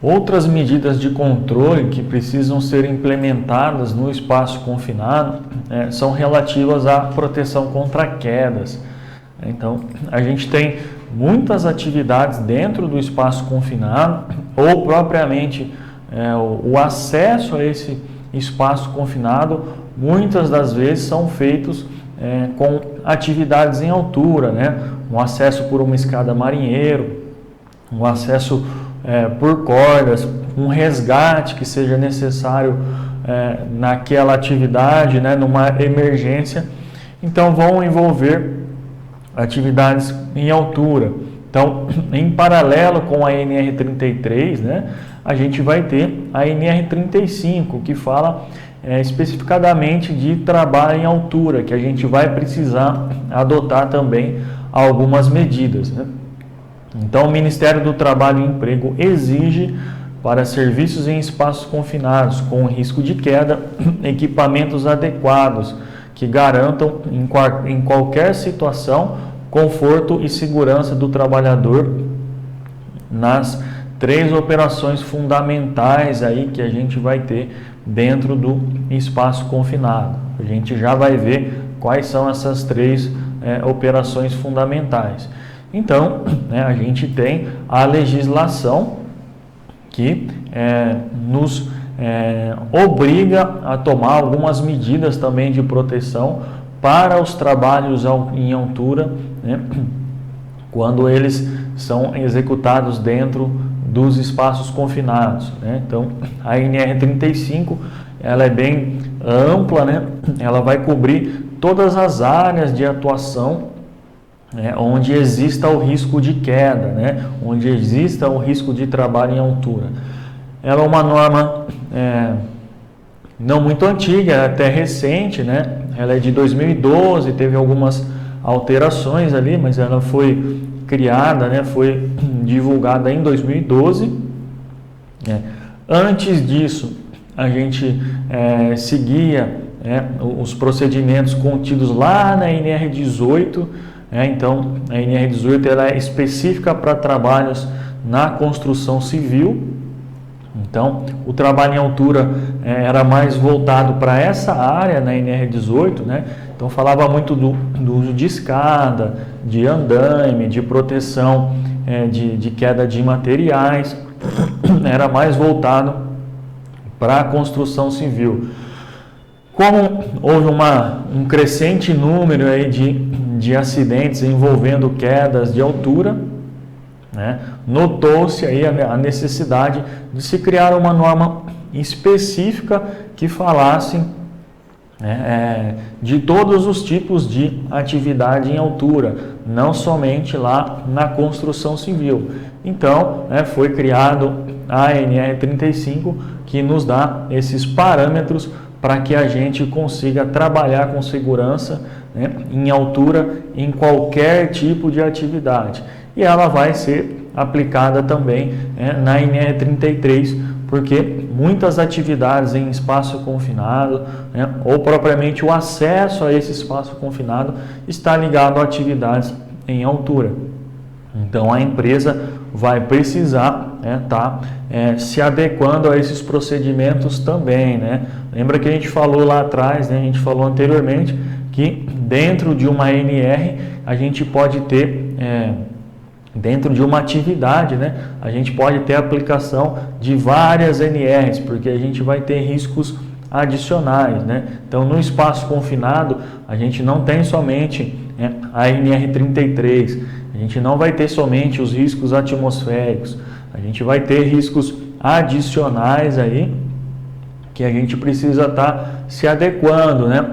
Outras medidas de controle que precisam ser implementadas no espaço confinado são relativas à proteção contra quedas. Então, a gente tem muitas atividades dentro do espaço confinado ou propriamente o acesso a esse espaço confinado, muitas das vezes são feitos com atividades em altura, né? Um acesso por uma escada marinheiro, um acesso por cordas, um resgate que seja necessário naquela atividade, né? Numa emergência. Então, vão envolver atividades em altura. Então, em paralelo com a NR33, né, a gente vai ter a NR35, que fala especificadamente de trabalho em altura, que a gente vai precisar adotar também algumas medidas, né? Então, o Ministério do Trabalho e Emprego exige para serviços em espaços confinados com risco de queda equipamentos adequados que garantam em qualquer situação conforto e segurança do trabalhador nas 3 operações fundamentais aí que a gente vai ter dentro do espaço confinado. A gente já vai ver quais são essas 3 operações fundamentais. Então, a gente tem a legislação que nos obriga a tomar algumas medidas também de proteção para os trabalhos em altura, né, quando eles são executados dentro dos espaços confinados, né? Então, a NR35 ela é bem ampla, né? Ela vai cobrir todas as áreas de atuação, né, onde exista o risco de queda, né, onde exista o risco de trabalho em altura. Ela é uma norma não muito antiga, é até recente, né? Ela é de 2012, teve algumas alterações ali, mas ela foi criada, né, foi divulgada em 2012. Antes disso, a gente seguia os procedimentos contidos lá na NR18. Então, a NR18 ela é específica para trabalhos na construção civil. Então, o trabalho em altura era mais voltado para essa área na NR18, né? Então, falava muito do uso de escada, de andaime, de proteção de queda de materiais. Era mais voltado para a construção civil. Como houve um crescente número aí de acidentes envolvendo quedas de altura, né, notou-se aí a necessidade de se criar uma norma específica que falasse de todos os tipos de atividade em altura, não somente lá na construção civil. Então, foi criado a NR35, que nos dá esses parâmetros para que a gente consiga trabalhar com segurança, né, em altura, em qualquer tipo de atividade. E ela vai ser aplicada também na NR33, porque muitas atividades em espaço confinado, né, ou propriamente o acesso a esse espaço confinado, está ligado a atividades em altura. Então, a empresa vai precisar estar se adequando a esses procedimentos também, né? Lembra que a gente falou lá atrás, né, a gente falou anteriormente, que dentro de uma NR a gente pode ter, dentro de uma atividade, né, a gente pode ter aplicação de várias NRs, porque a gente vai ter riscos adicionais, né? Então, no espaço confinado, a gente não tem somente a NR33, a gente não vai ter somente os riscos atmosféricos, a gente vai ter riscos adicionais aí, que a gente precisa estar se adequando, né?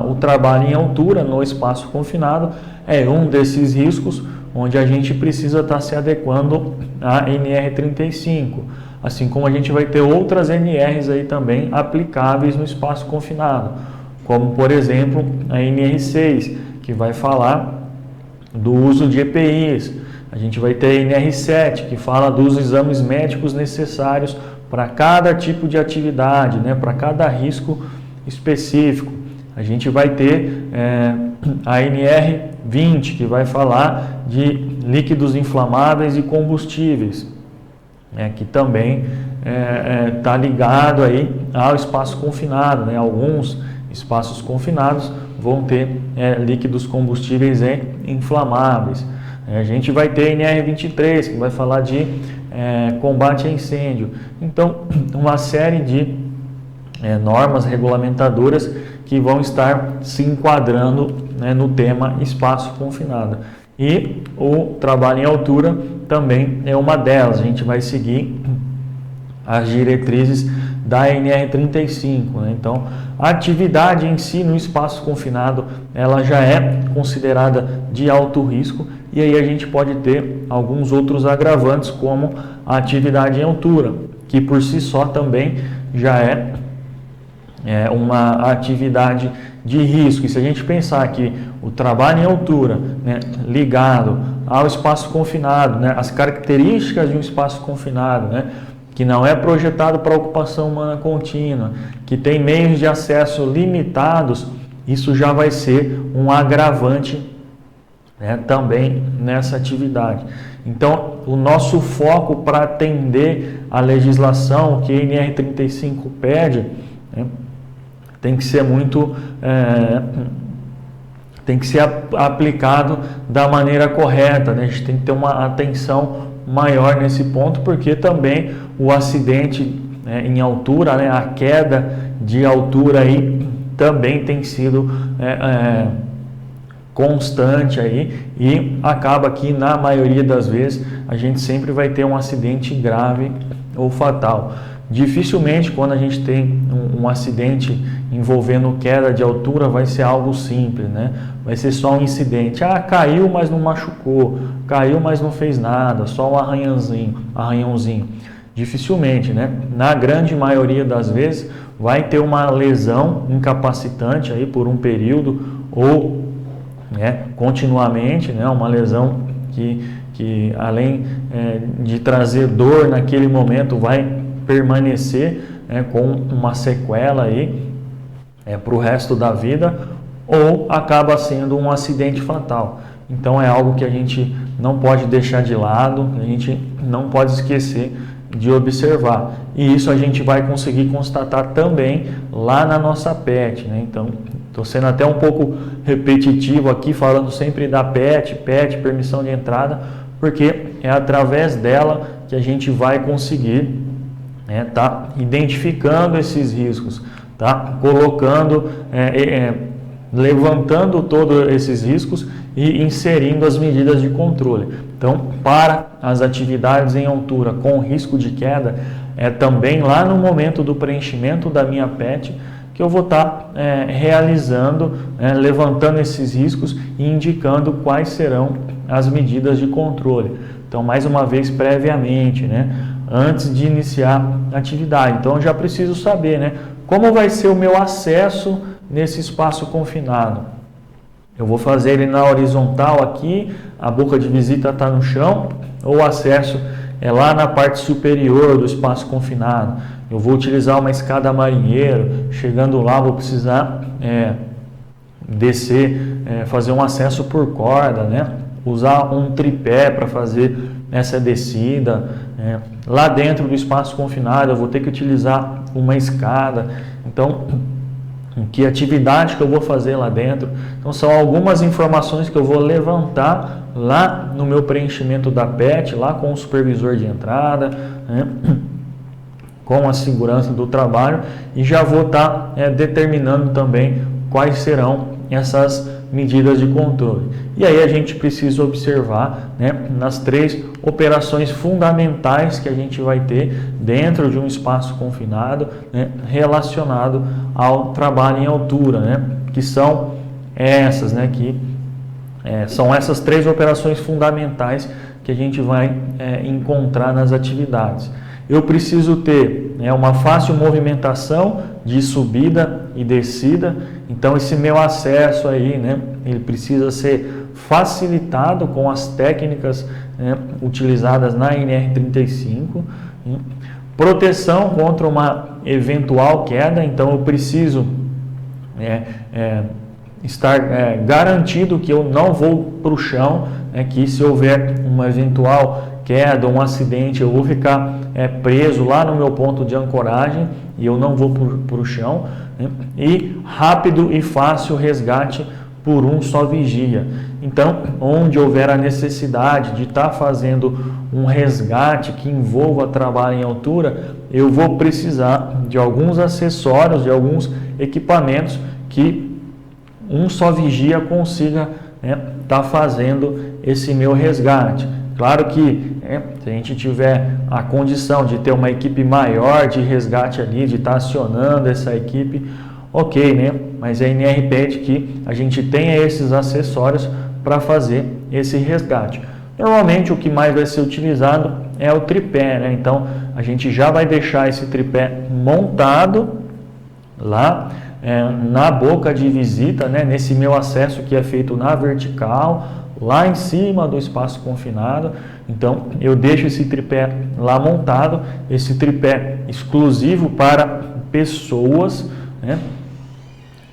O trabalho em altura no espaço confinado é um desses riscos onde a gente precisa estar se adequando à NR35, assim como a gente vai ter outras NRs aí também aplicáveis no espaço confinado, como por exemplo a NR6, que vai falar do uso de EPIs. A gente vai ter a NR7, que fala dos exames médicos necessários para cada tipo de atividade, né, para cada risco específico. A gente vai ter a NR20, que vai falar de líquidos inflamáveis e combustíveis. que também está ligado aí ao espaço confinado, né? Alguns espaços confinados vão ter líquidos combustíveis inflamáveis. A gente vai ter NR23, que vai falar de combate a incêndio. Então, uma série de normas regulamentadoras que vão estar se enquadrando, né, no tema espaço confinado. E o trabalho em altura também é uma delas. A gente vai seguir as diretrizes da NR35, né? Então, a atividade em si no espaço confinado, ela já é considerada de alto risco, e aí a gente pode ter alguns outros agravantes, como a atividade em altura, que por si só também já é uma atividade de risco. E se a gente pensar que o trabalho em altura, né, ligado ao espaço confinado, né, as características de um espaço confinado, né, que não é projetado para ocupação humana contínua, que tem meios de acesso limitados, isso já vai ser um agravante, né, também nessa atividade. Então, o nosso foco para atender a legislação que a NR35 pede, né, tem que ser tem que ser aplicado da maneira correta, né? A gente tem que ter uma atenção maior nesse ponto, porque também o acidente, em altura, né, a queda de altura aí também tem sido constante aí, e acaba que na maioria das vezes a gente sempre vai ter um acidente grave ou fatal. Dificilmente, quando a gente tem um acidente envolvendo queda de altura, vai ser algo simples, né? Vai ser só um incidente. Caiu, mas não machucou. Caiu, mas não fez nada. Só um arranhãozinho. Dificilmente, né? Na grande maioria das vezes, vai ter uma lesão incapacitante aí por um período, ou continuamente, né? Uma lesão que além de trazer dor naquele momento, vai permanecer com uma sequela aí para o resto da vida, ou acaba sendo um acidente fatal. Então é algo que a gente não pode deixar de lado, a gente não pode esquecer de observar. E isso a gente vai conseguir constatar também lá na nossa PET, né? Então, estou sendo até um pouco repetitivo aqui, falando sempre da PET, permissão de entrada, porque é através dela que a gente vai conseguir tá identificando esses riscos, tá colocando, levantando todos esses riscos e inserindo as medidas de controle. Então, para as atividades em altura com risco de queda, também lá no momento do preenchimento da minha PET que eu vou estar realizando, levantando esses riscos e indicando quais serão as medidas de controle. Então, mais uma vez, previamente, né, antes de iniciar a atividade. Então, eu já preciso saber, né, como vai ser o meu acesso nesse espaço confinado. Eu vou fazer ele na horizontal aqui, a boca de visita está no chão, ou o acesso é lá na parte superior do espaço confinado. Eu vou utilizar uma escada marinheiro, chegando lá vou precisar descer, fazer um acesso por corda, né? Usar um tripé para fazer essa descida. Lá dentro do espaço confinado eu vou ter que utilizar uma escada. Então, que atividade que eu vou fazer lá dentro? Então, são algumas informações que eu vou levantar lá no meu preenchimento da PET, lá com o supervisor de entrada, né, com a segurança do trabalho, e já vou estar determinando também quais serão essas medidas de controle. E aí a gente precisa observar, né, nas 3 operações fundamentais que a gente vai ter dentro de um espaço confinado, né, relacionado ao trabalho em altura, né, que são essas, né, são essas 3 operações fundamentais que a gente vai encontrar nas atividades. Eu preciso ter uma fácil movimentação de subida e descida. Então, esse meu acesso aí, né, ele precisa ser facilitado com as técnicas utilizadas na NR35. Proteção contra uma eventual queda. Então, eu preciso estar garantido que eu não vou para o chão, que se houver uma eventual queda, um acidente, eu vou ficar preso lá no meu ponto de ancoragem e eu não vou para o chão, né? E rápido e fácil resgate por um só vigia. Então, onde houver a necessidade de estar fazendo um resgate que envolva trabalho em altura, eu vou precisar de alguns acessórios, de alguns equipamentos que um só vigia consiga estar fazendo esse meu resgate. Claro que se a gente tiver a condição de ter uma equipe maior de resgate ali, de estar acionando essa equipe, ok, né? Mas a NR pede que a gente tenha esses acessórios para fazer esse resgate. Normalmente o que mais vai ser utilizado é o tripé, né? Então a gente já vai deixar esse tripé montado lá na boca de visita, né? Nesse meu acesso que é feito na vertical, lá em cima do espaço confinado. Então eu deixo esse tripé lá montado, esse tripé exclusivo para pessoas, né?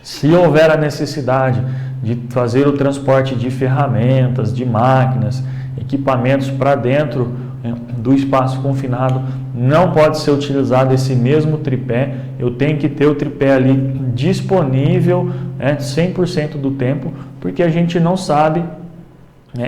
Se houver a necessidade de fazer o transporte de ferramentas, de máquinas, equipamentos para dentro do espaço confinado, não pode ser utilizado esse mesmo tripé. Eu tenho que ter o tripé ali disponível 100% do tempo, porque a gente não sabe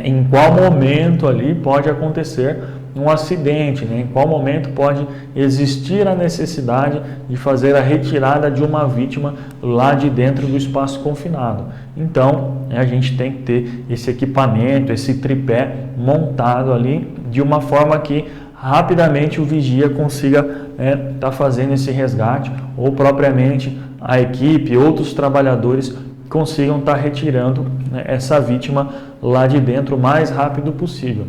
em qual momento ali pode acontecer um acidente, né? Em qual momento pode existir a necessidade de fazer a retirada de uma vítima lá de dentro do espaço confinado. Então, a gente tem que ter esse equipamento, esse tripé montado ali de uma forma que rapidamente o vigia consiga estar fazendo esse resgate, ou propriamente a equipe, outros trabalhadores consigam estar retirando essa vítima lá de dentro o mais rápido possível.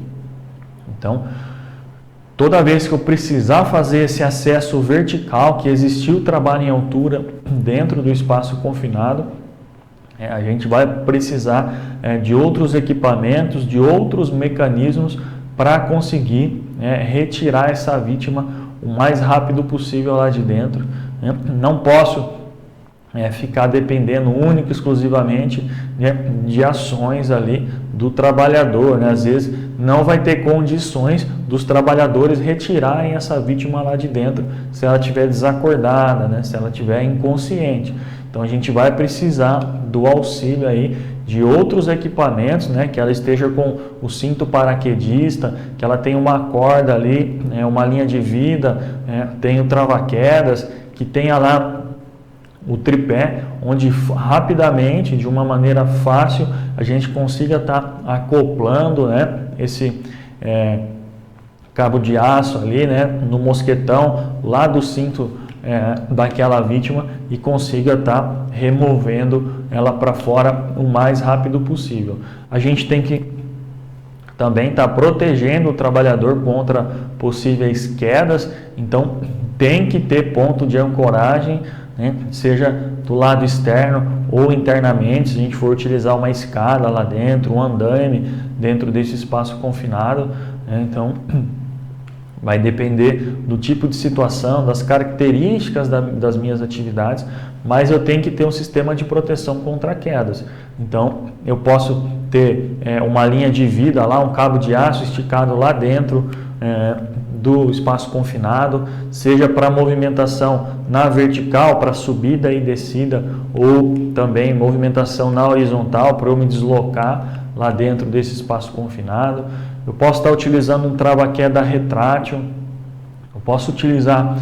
Então, toda vez que eu precisar fazer esse acesso vertical, que existiu trabalho em altura dentro do espaço confinado, a gente vai precisar de outros equipamentos, de outros mecanismos para conseguir retirar essa vítima o mais rápido possível lá de dentro. Não posso ficar dependendo única e exclusivamente de ações ali do trabalhador, né? Às vezes não vai ter condições dos trabalhadores retirarem essa vítima lá de dentro se ela estiver desacordada, né? Se ela estiver inconsciente. Então a gente vai precisar do auxílio aí de outros equipamentos, né? Que ela esteja com o cinto paraquedista, que ela tenha uma corda ali, uma linha de vida, tenha o trava-quedas, que tenha lá o tripé, onde rapidamente, de uma maneira fácil, a gente consiga estar acoplando, né, esse cabo de aço ali, né, no mosquetão lá do cinto daquela vítima e consiga estar removendo ela para fora o mais rápido possível. A gente tem que também estar protegendo o trabalhador contra possíveis quedas, então tem que ter ponto de ancoragem, né? Seja do lado externo ou internamente, se a gente for utilizar uma escada lá dentro, um andaime dentro desse espaço confinado, né? Então vai depender do tipo de situação, das características das minhas atividades, mas eu tenho que ter um sistema de proteção contra quedas. Então eu posso ter uma linha de vida lá, um cabo de aço esticado lá dentro do espaço confinado, seja para movimentação na vertical, para subida e descida, ou também movimentação na horizontal, para eu me deslocar lá dentro desse espaço confinado. Eu posso estar utilizando um trava-queda retrátil, eu posso utilizar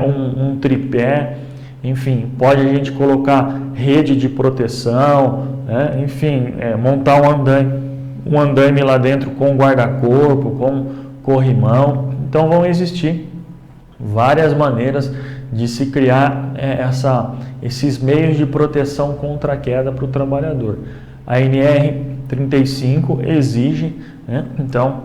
um tripé, enfim, pode a gente colocar rede de proteção, enfim, montar um andaime lá dentro com guarda-corpo, com corrimão. Então vão existir várias maneiras de se criar esses meios de proteção contra a queda para o trabalhador. A NR 35 exige, né? Então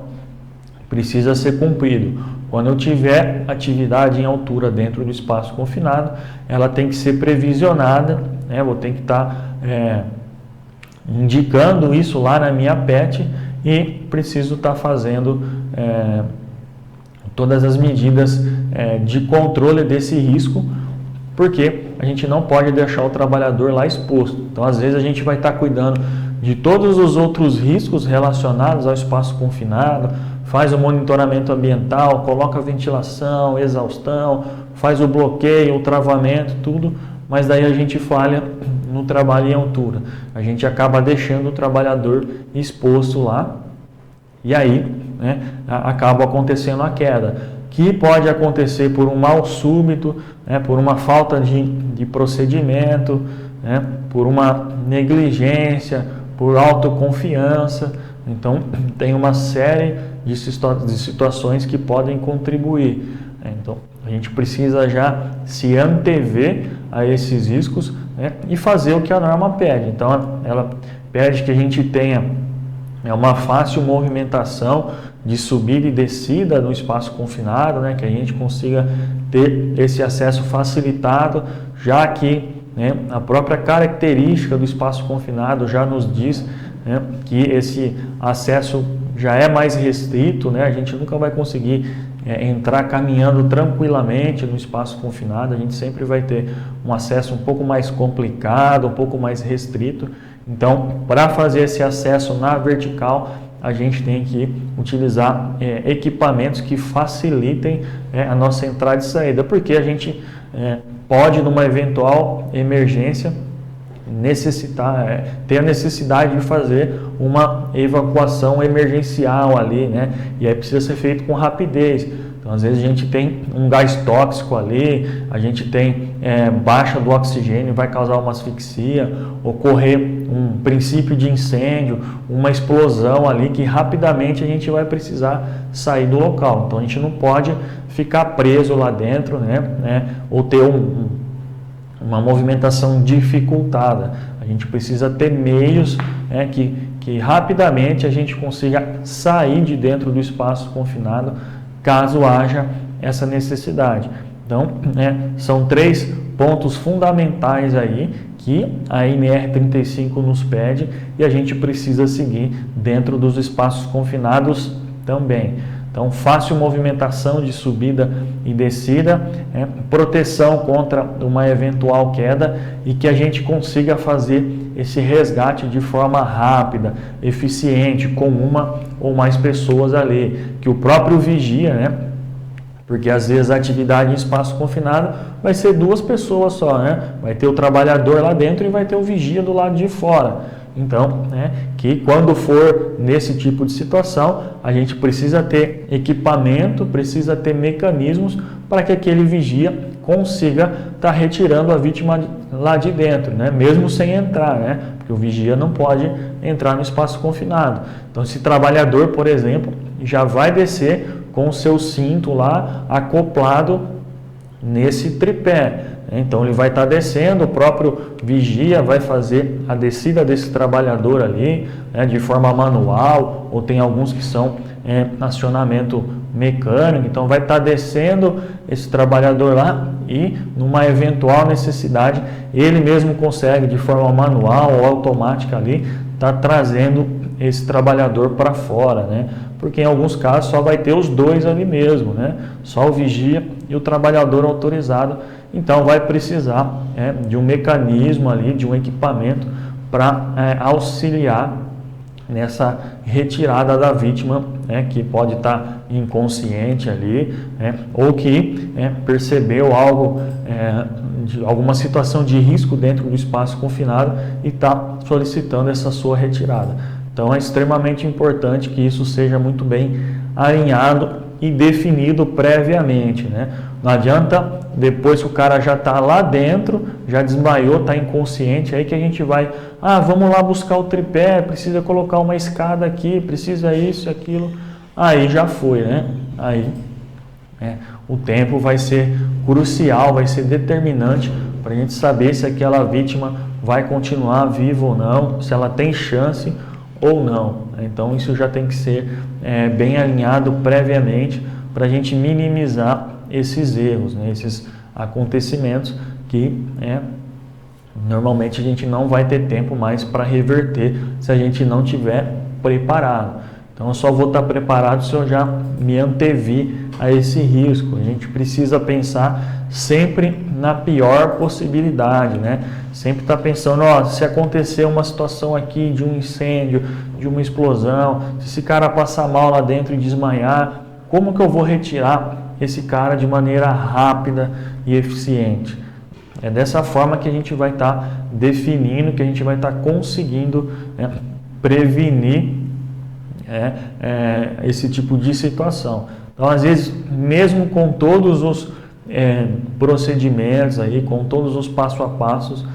precisa ser cumprido. Quando eu tiver atividade em altura dentro do espaço confinado, ela tem que ser previsionada, né? Vou ter que estar indicando isso lá na minha PET e preciso estar fazendo todas as medidas de controle desse risco, porque a gente não pode deixar o trabalhador lá exposto. Então, às vezes, a gente vai estar cuidando de todos os outros riscos relacionados ao espaço confinado, faz o monitoramento ambiental, coloca a ventilação, exaustão, faz o bloqueio, o travamento, tudo, mas daí a gente falha no trabalho em altura. A gente acaba deixando o trabalhador exposto lá e aí, né, acaba acontecendo a queda, que pode acontecer por um mal súbito, né, por uma falta de procedimento, né, por uma negligência, por autoconfiança. Então, tem uma série de situações que podem contribuir. Então, a gente precisa já se antever a esses riscos, né, e fazer o que a norma pede. Então, ela pede que a gente tenha uma fácil movimentação de subida e descida no espaço confinado, né, que a gente consiga ter esse acesso facilitado, já que, né, a própria característica do espaço confinado já nos diz, né, que esse acesso já é mais restrito, né, a gente nunca vai conseguir entrar caminhando tranquilamente no espaço confinado, a gente sempre vai ter um acesso um pouco mais complicado, um pouco mais restrito. Então, para fazer esse acesso na vertical, a gente tem que utilizar equipamentos que facilitem a nossa entrada e saída, porque a gente pode, numa eventual emergência, ter a necessidade de fazer uma evacuação emergencial ali, né? E aí precisa ser feito com rapidez. Então, às vezes a gente tem um gás tóxico ali, a gente tem baixa do oxigênio, vai causar uma asfixia, ocorrer um princípio de incêndio, uma explosão ali que rapidamente a gente vai precisar sair do local. Então, a gente não pode ficar preso lá dentro, né? Ou ter uma movimentação dificultada. A gente precisa ter meios, que rapidamente a gente consiga sair de dentro do espaço confinado, caso haja essa necessidade. Então, são 3 pontos fundamentais aí que a NR35 nos pede e a gente precisa seguir dentro dos espaços confinados também. Então, fácil movimentação de subida e descida, proteção contra uma eventual queda e que a gente consiga fazer esse resgate de forma rápida, eficiente, com uma ou mais pessoas ali. Que o próprio vigia, porque às vezes a atividade em espaço confinado vai ser 2 pessoas só, vai ter o trabalhador lá dentro e vai ter o vigia do lado de fora. Então, que quando for nesse tipo de situação, a gente precisa ter equipamento, precisa ter mecanismos para que aquele vigia consiga estar retirando a vítima lá de dentro, mesmo sem entrar, porque o vigia não pode entrar no espaço confinado. Então, esse trabalhador, por exemplo, já vai descer com o seu cinto lá acoplado nesse tripé. Então, ele vai estar descendo, o próprio vigia vai fazer a descida desse trabalhador ali, de forma manual, ou tem alguns que são acionamento mecânico. Então, vai estar descendo esse trabalhador lá e, numa eventual necessidade, ele mesmo consegue, de forma manual ou automática ali, estar trazendo esse trabalhador para fora, porque em alguns casos só vai ter os 2 ali mesmo, só o vigia e o trabalhador autorizado. Então, vai precisar de um mecanismo ali, de um equipamento para auxiliar nessa retirada da vítima, que pode estar inconsciente ali, ou que percebeu algo, de alguma situação de risco dentro do espaço confinado e está solicitando essa sua retirada. Então, é extremamente importante que isso seja muito bem alinhado e definido previamente, Não adianta, depois que o cara já está lá dentro, já desmaiou, está inconsciente, aí que a gente vai, vamos lá buscar o tripé, precisa colocar uma escada aqui, precisa isso, aquilo, aí já foi, Aí o tempo vai ser crucial, vai ser determinante para a gente saber se aquela vítima vai continuar viva ou não, se ela tem chance ou não. Então, isso já tem que ser bem alinhado previamente para a gente minimizar esses erros, esses acontecimentos que normalmente a gente não vai ter tempo mais para reverter se a gente não tiver preparado. Então, eu só vou estar preparado se eu já me antevi a esse risco. A gente precisa pensar sempre na pior possibilidade, né? Sempre está pensando, ó, se acontecer uma situação aqui de um incêndio, de uma explosão, se esse cara passar mal lá dentro e desmaiar, como que eu vou retirar esse cara de maneira rápida e eficiente? É dessa forma que a gente vai estar definindo, que a gente vai estar conseguindo prevenir esse tipo de situação. Então, às vezes, mesmo com todos os procedimentos aí, com todos os passo a passos,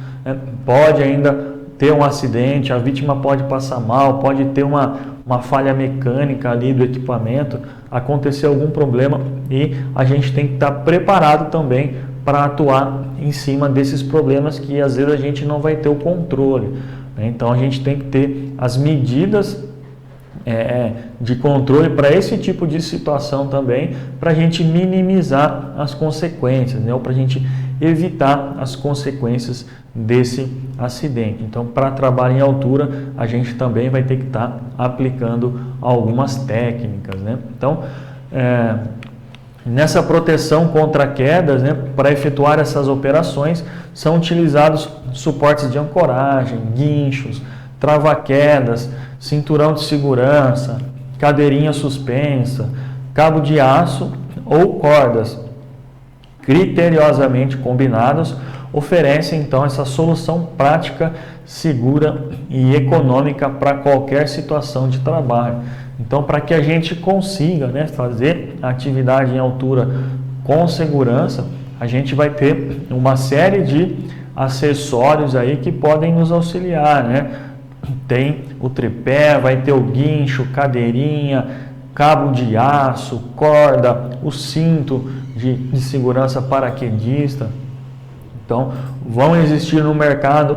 pode ainda ter um acidente, a vítima pode passar mal, pode ter uma falha mecânica ali do equipamento, acontecer algum problema e a gente tem que estar preparado também para atuar em cima desses problemas que às vezes a gente não vai ter o controle, né? Então a gente tem que ter as medidas de controle para esse tipo de situação também, para a gente minimizar as consequências, né? Ou para a gente evitar as consequências desse acidente. Então, para trabalhar em altura, a gente também vai ter que estar aplicando algumas técnicas, né? Então, nessa proteção contra quedas, né, para efetuar essas operações, são utilizados suportes de ancoragem, guinchos, trava-quedas, cinturão de segurança, cadeirinha suspensa, cabo de aço ou cordas criteriosamente combinados, oferecem então essa solução prática, segura e econômica para qualquer situação de trabalho. Então, para que a gente consiga, né, fazer atividade em altura com segurança, a gente vai ter uma série de acessórios aí que podem nos auxiliar, né? Tem o tripé, vai ter o guincho, cadeirinha, cabo de aço, corda, o cinto de segurança paraquedista. Então, vão existir no mercado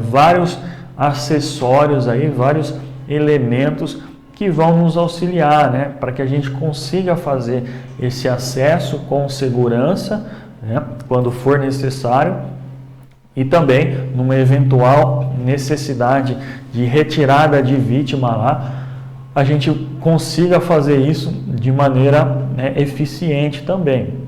vários acessórios aí, vários elementos que vão nos auxiliar, né, para que a gente consiga fazer esse acesso com segurança, né, quando for necessário, e também numa eventual necessidade de retirada de vítima lá, a gente consiga fazer isso de maneira, né, eficiente também.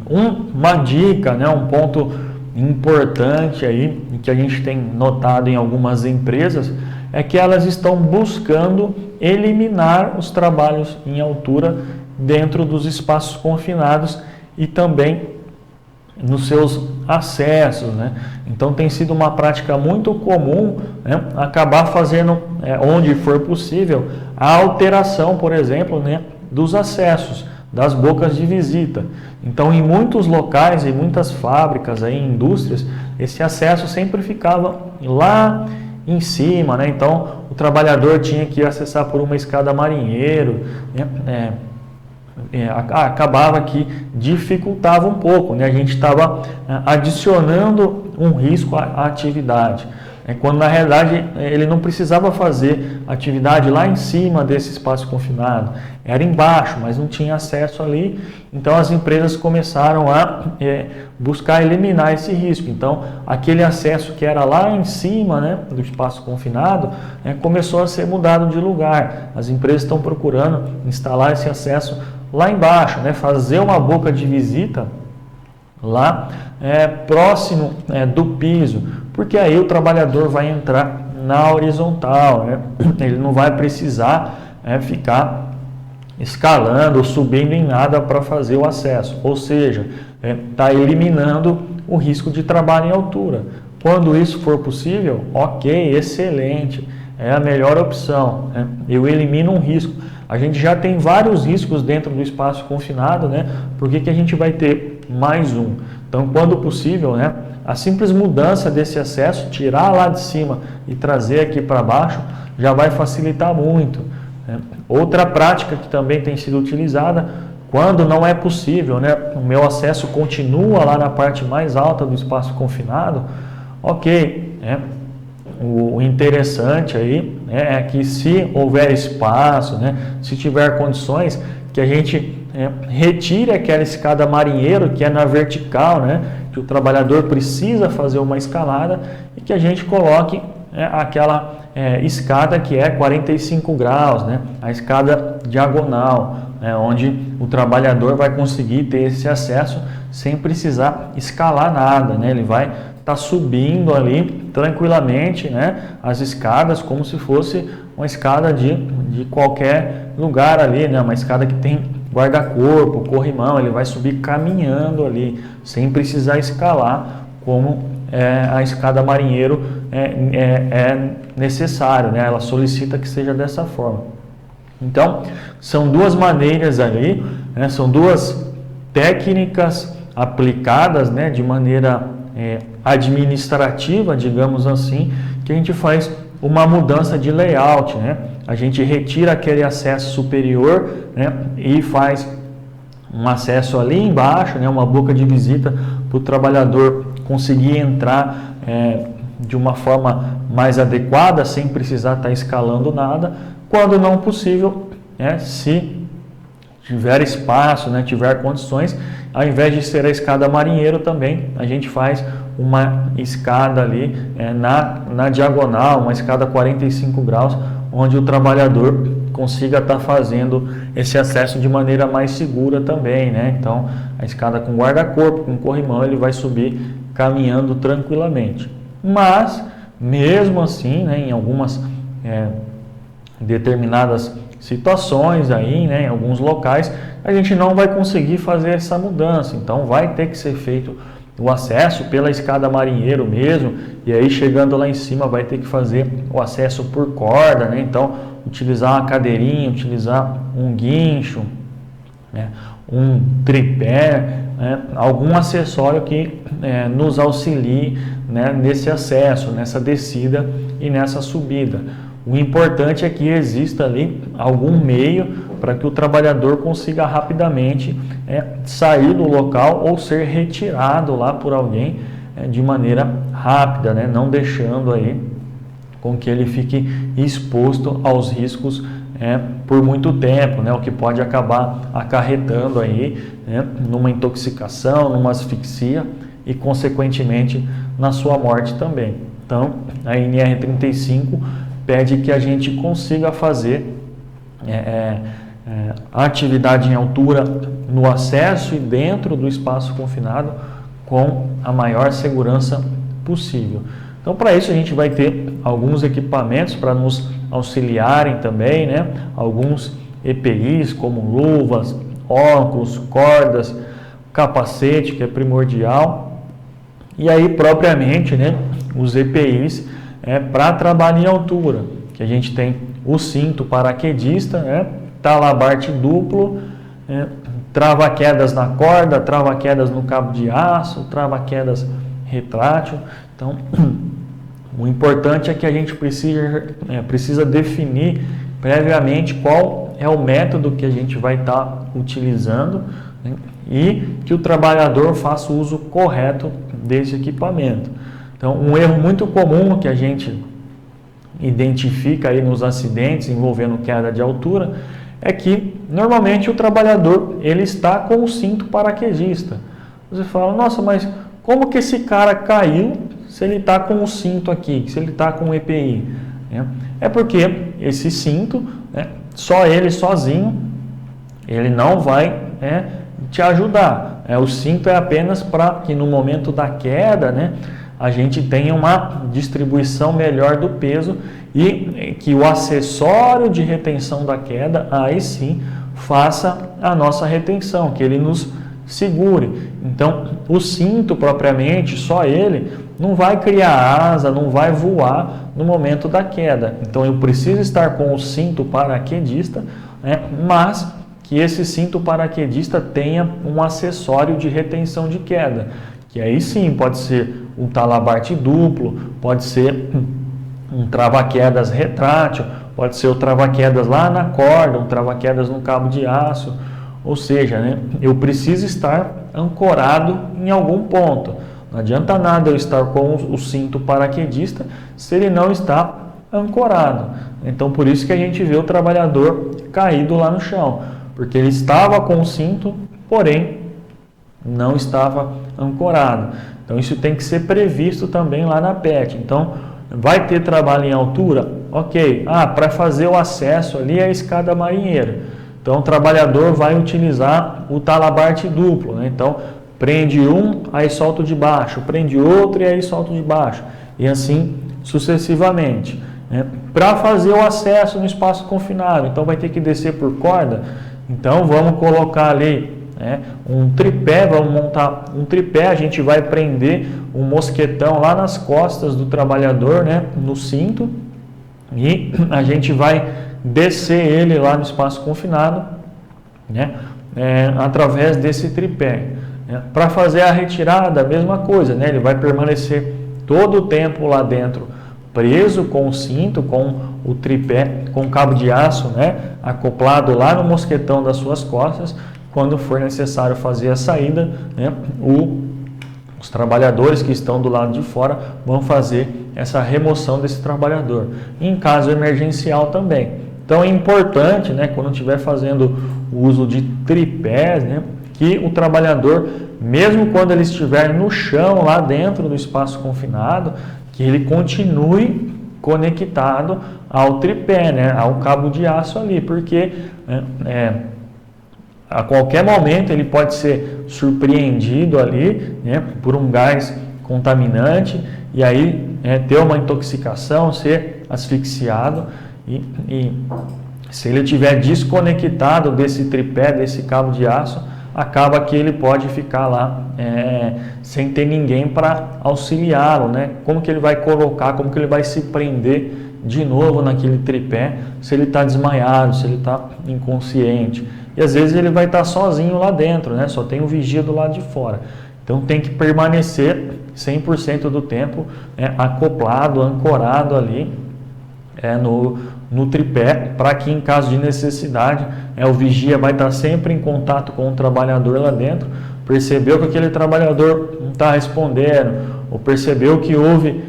Uma dica, né, um ponto importante aí que a gente tem notado em algumas empresas é que elas estão buscando eliminar os trabalhos em altura dentro dos espaços confinados e também nos seus acessos, né? Então tem sido uma prática muito comum, né, acabar fazendo, onde for possível, a alteração, por exemplo, né, dos acessos, das bocas de visita. Então, em muitos locais, em muitas fábricas, aí, indústrias, esse acesso sempre ficava lá em cima, né? Então, o trabalhador tinha que acessar por uma escada marinheiro, né? Acabava que dificultava um pouco, né? A gente estava adicionando um risco à atividade, quando na realidade ele não precisava fazer atividade lá em cima desse espaço confinado, era embaixo, mas não tinha acesso ali. Então as empresas começaram a buscar eliminar esse risco. Então aquele acesso que era lá em cima, né, do espaço confinado, começou a ser mudado de lugar. As empresas estão procurando instalar esse acesso lá embaixo, né, fazer uma boca de visita lá próximo do piso, porque aí o trabalhador vai entrar na horizontal, né? Ele não vai precisar ficar escalando ou subindo em nada para fazer o acesso, ou seja, está eliminando o risco de trabalho em altura. Quando isso for possível, ok, excelente, é a melhor opção, né? Eu elimino um risco. A gente já tem vários riscos dentro do espaço confinado, né? Por que a gente vai ter mais um? Então, quando possível, né, a simples mudança desse acesso, tirar lá de cima e trazer aqui para baixo, já vai facilitar muito, né? Outra prática que também tem sido utilizada, quando não é possível, né, o meu acesso continua lá na parte mais alta do espaço confinado, ok, né? O interessante aí, né, é que se houver espaço, né, se tiver condições, que a gente retire aquela escada marinheiro que é na vertical, né, que o trabalhador precisa fazer uma escalada, e que a gente coloque aquela escada que é 45 graus, né, a escada diagonal, onde o trabalhador vai conseguir ter esse acesso sem precisar escalar nada, né? Ele vai estar subindo ali tranquilamente, né, as escadas como se fosse uma escada de qualquer lugar ali, né? Uma escada que tem guarda-corpo, corrimão, ele vai subir caminhando ali, sem precisar escalar como a escada marinheiro é necessário, né? Ela solicita que seja dessa forma. Então, são duas maneiras ali, né? São duas técnicas aplicadas, né, de maneira administrativa, digamos assim, que a gente faz uma mudança de layout, né? A gente retira aquele acesso superior, né, e faz um acesso ali embaixo, né, uma boca de visita para o trabalhador conseguir entrar de uma forma mais adequada, sem precisar estar escalando nada. Quando não possível, se tiver espaço, né, tiver condições, ao invés de ser a escada marinheiro também, a gente faz uma escada ali na diagonal, uma escada 45 graus, onde o trabalhador consiga estar fazendo esse acesso de maneira mais segura também, né? Então, a escada com guarda-corpo, com corrimão, ele vai subir caminhando tranquilamente. Mas, mesmo assim, né, em algumas determinadas situações aí, né, em alguns locais, a gente não vai conseguir fazer essa mudança. Então, vai ter que ser feito o acesso pela escada marinheiro mesmo, e aí chegando lá em cima vai ter que fazer o acesso por corda, né? Então, utilizar uma cadeirinha, utilizar um guincho, né, um tripé, né, algum acessório que nos auxilie, né, nesse acesso, nessa descida e nessa subida. O importante é que exista ali algum meio para que o trabalhador consiga rapidamente sair do local ou ser retirado lá por alguém de maneira rápida, né, não deixando aí com que ele fique exposto aos riscos por muito tempo, né, o que pode acabar acarretando aí, né, numa intoxicação, numa asfixia e consequentemente na sua morte também. Então, a NR35 pede que a gente consiga fazer a atividade em altura no acesso e dentro do espaço confinado com a maior segurança possível. Então, para isso a gente vai ter alguns equipamentos para nos auxiliarem também, né? Alguns EPIs como luvas, óculos, cordas, capacete, que é primordial. E aí, propriamente, né, os EPIs para trabalho em altura, que a gente tem o cinto paraquedista, né, talabarte duplo, trava-quedas na corda, trava-quedas no cabo de aço, trava-quedas retrátil. Então, o importante é que a gente precisa definir previamente qual é o método que a gente vai estar utilizando, né, e que o trabalhador faça o uso correto desse equipamento. Então, um erro muito comum que a gente identifica aí nos acidentes envolvendo queda de altura é que normalmente o trabalhador ele está com o cinto paraquedista. Você fala, nossa, mas como que esse cara caiu se ele está com o cinto aqui, se ele está com o EPI? É porque esse cinto, né, só ele sozinho, ele não vai te ajudar. O cinto é apenas para que no momento da queda, né, a gente tenha uma distribuição melhor do peso e que o acessório de retenção da queda, aí sim, faça a nossa retenção, que ele nos segure. Então, o cinto propriamente, só ele, não vai criar asa, não vai voar no momento da queda. Então, eu preciso estar com o cinto paraquedista, né, mas que esse cinto paraquedista tenha um acessório de retenção de queda, que aí sim pode ser um talabarte duplo, pode ser um trava-quedas retrátil, pode ser o trava-quedas lá na corda, um trava-quedas no cabo de aço, ou seja, né, eu preciso estar ancorado em algum ponto. Não adianta nada eu estar com o cinto paraquedista se ele não está ancorado. Então, por isso que a gente vê o trabalhador caído lá no chão, porque ele estava com o cinto, porém não estava ancorado. Então, isso tem que ser previsto também lá na PET. Então, vai ter trabalho em altura? Ok. Para fazer o acesso ali é a escada marinheira. Então, o trabalhador vai utilizar o talabarte duplo, né? Então, prende um, aí solta o de baixo, prende outro e aí solta o de baixo, e assim sucessivamente. Para fazer o acesso no espaço confinado, então vai ter que descer por corda, então vamos colocar ali um tripé, vamos montar um tripé, a gente vai prender um mosquetão lá nas costas do trabalhador, no cinto, e a gente vai descer ele lá no espaço confinado, através desse tripé. Para fazer a retirada, a mesma coisa, ele vai permanecer todo o tempo lá dentro, preso com o cinto, com o tripé, com o cabo de aço, acoplado lá no mosquetão das suas costas. Quando for necessário fazer a saída, os trabalhadores que estão do lado de fora vão fazer essa remoção desse trabalhador. Em caso emergencial também. Então é importante, quando estiver fazendo o uso de tripés, que o trabalhador, mesmo quando ele estiver no chão, lá dentro do espaço confinado, que ele continue conectado ao tripé, ao cabo de aço ali, porque a qualquer momento ele pode ser surpreendido ali, por um gás contaminante e aí ter uma intoxicação, ser asfixiado e se ele estiver desconectado desse tripé, desse cabo de aço, acaba que ele pode ficar lá sem ter ninguém para auxiliá-lo, Como que ele vai colocar, como que ele vai se prender de novo naquele tripé, se ele está desmaiado, se ele está inconsciente. E às vezes ele vai estar sozinho lá dentro, só tem o vigia do lado de fora. Então tem que permanecer 100% do tempo acoplado, ancorado ali no tripé, para que em caso de necessidade, o vigia vai estar sempre em contato com o trabalhador lá dentro, percebeu que aquele trabalhador não está respondendo, ou percebeu que houve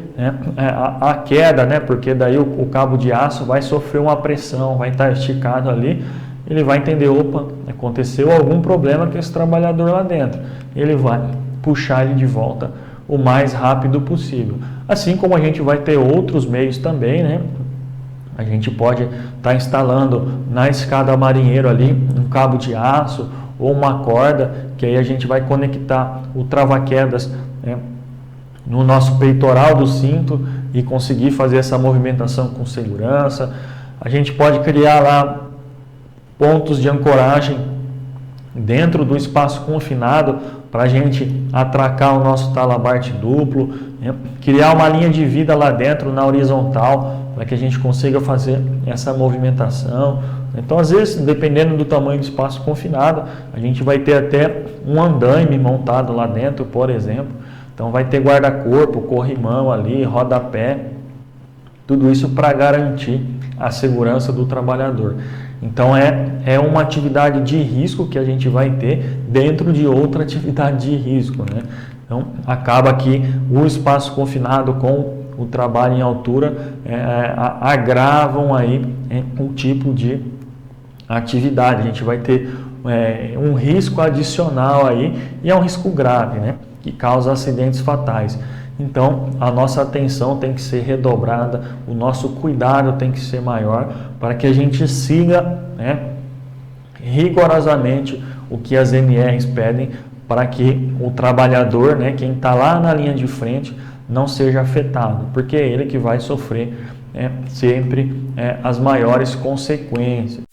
a queda, porque daí o cabo de aço vai sofrer uma pressão, vai estar esticado ali, ele vai entender, opa, aconteceu algum problema com esse trabalhador lá dentro, ele vai puxar ele de volta o mais rápido possível. Assim como a gente vai ter outros meios também, a gente pode estar instalando na escada marinheiro ali um cabo de aço ou uma corda, que aí a gente vai conectar o trava-quedas no nosso peitoral do cinto e conseguir fazer essa movimentação com segurança. A gente pode criar lá pontos de ancoragem dentro do espaço confinado para a gente atracar o nosso talabarte duplo, criar uma linha de vida lá dentro na horizontal para que a gente consiga fazer essa movimentação. Então, às vezes, dependendo do tamanho do espaço confinado, a gente vai ter até um andaime montado lá dentro, por exemplo. Então, vai ter guarda-corpo, corrimão ali, rodapé, tudo isso para garantir a segurança do trabalhador. Então, é uma atividade de risco que a gente vai ter dentro de outra atividade de risco, Então, acaba que o espaço confinado com o trabalho em altura agravam aí um tipo de atividade. A gente vai ter um risco adicional aí, e é um risco grave, que causa acidentes fatais. Então, a nossa atenção tem que ser redobrada, o nosso cuidado tem que ser maior para que a gente siga rigorosamente o que as NRs pedem para que o trabalhador, quem está lá na linha de frente, não seja afetado, porque é ele que vai sofrer sempre as maiores consequências.